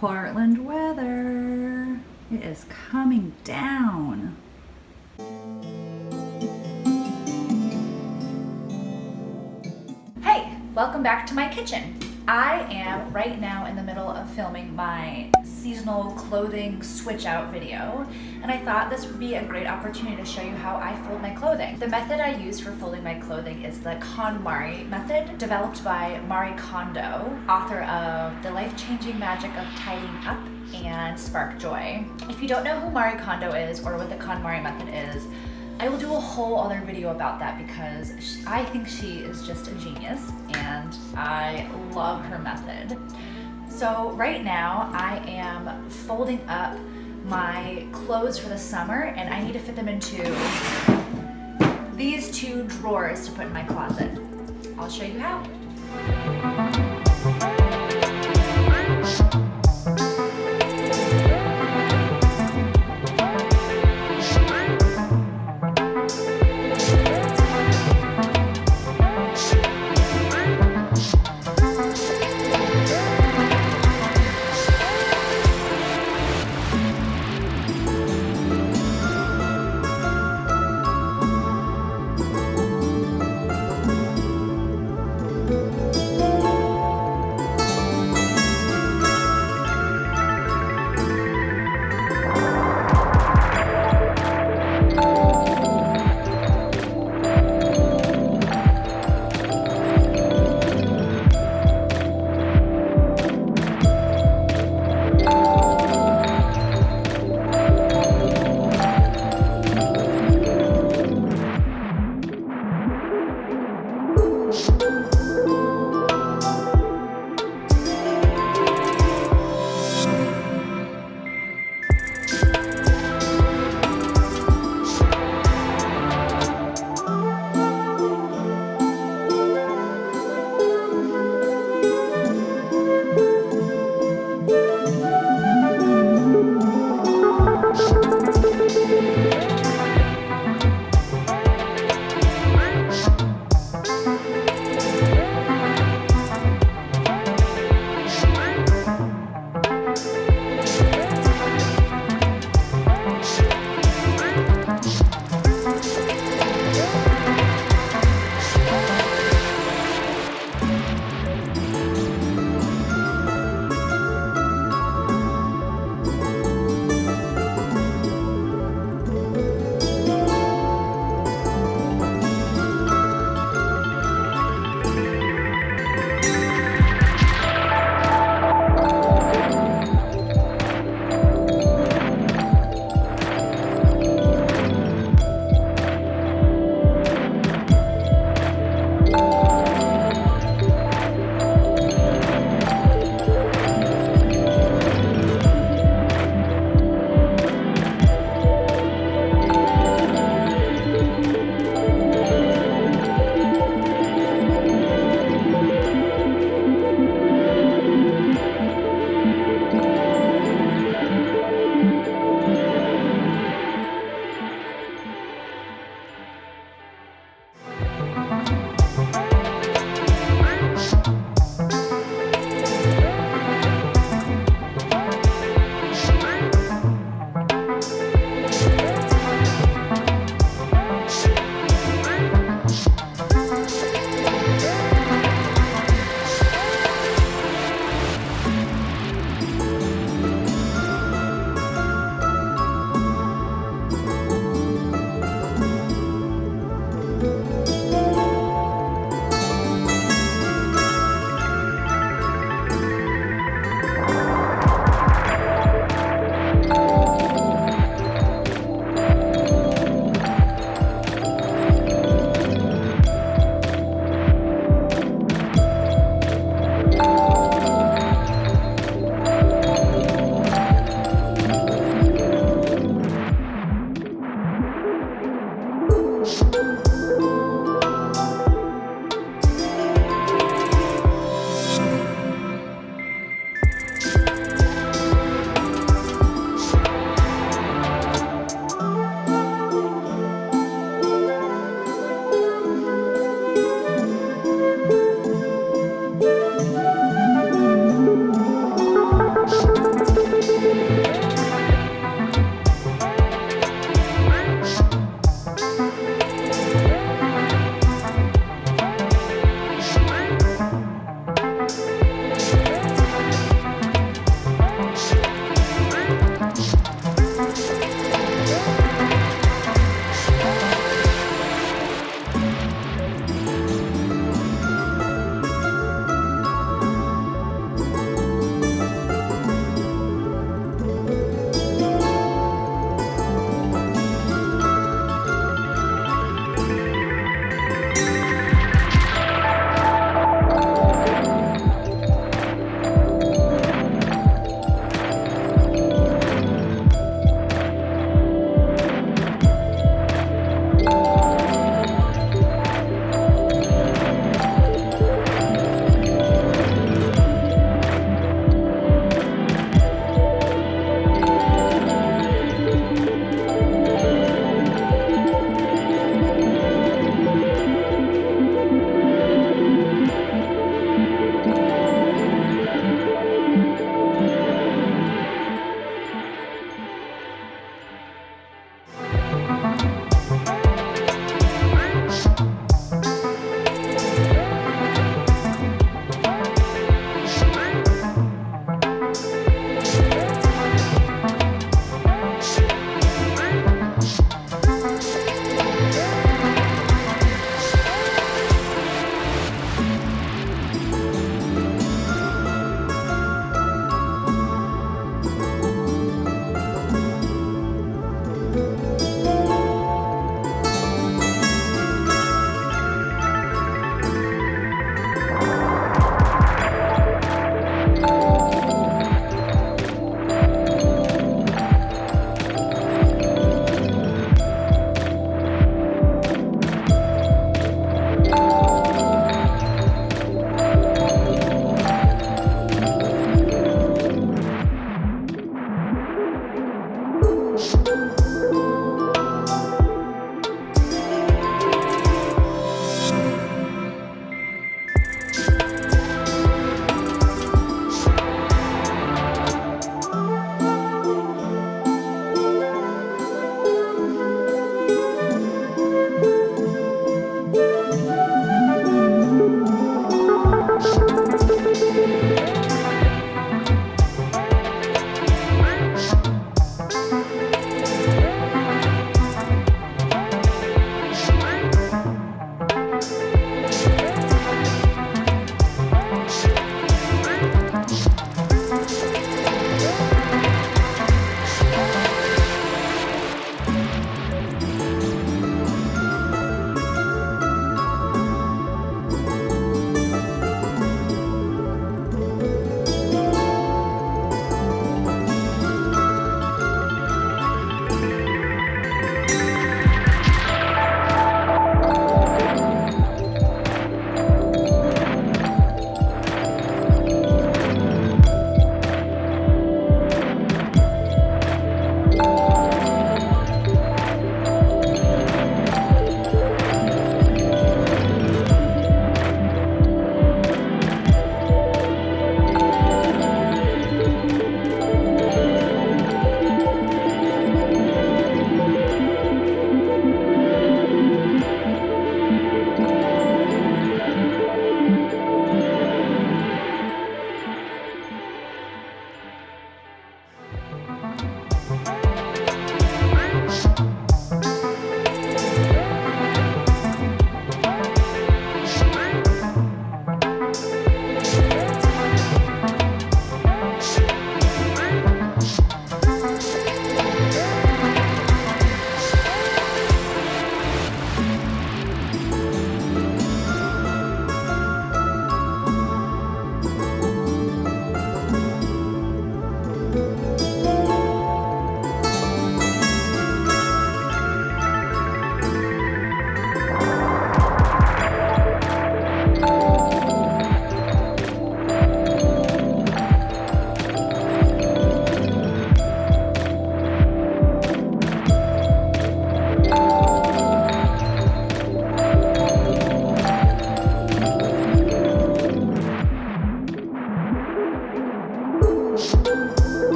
Portland weather. It is coming down. Hey, welcome back to my kitchen. I am right now in the middle of filming my seasonal clothing switch out video, and I thought this would be a great opportunity to show you how I fold my clothing. The method I use for folding my clothing is the KonMari method, developed by Kondo, author of The Life-Changing Magic of Tidying Up and Spark Joy. If you don't know who Kondo is or what the KonMari method is, I will do a whole other video about that because I think she is just a genius and I love her method. So right now I am folding up my clothes for the summer and I need to fit them into these two drawers to put in my closet. I'll show you how.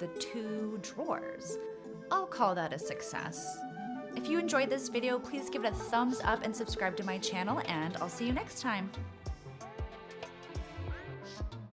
the 2 drawers. I'll call that a success. If you enjoyed this video, please give it a thumbs up and subscribe to my channel, and I'll see you next time.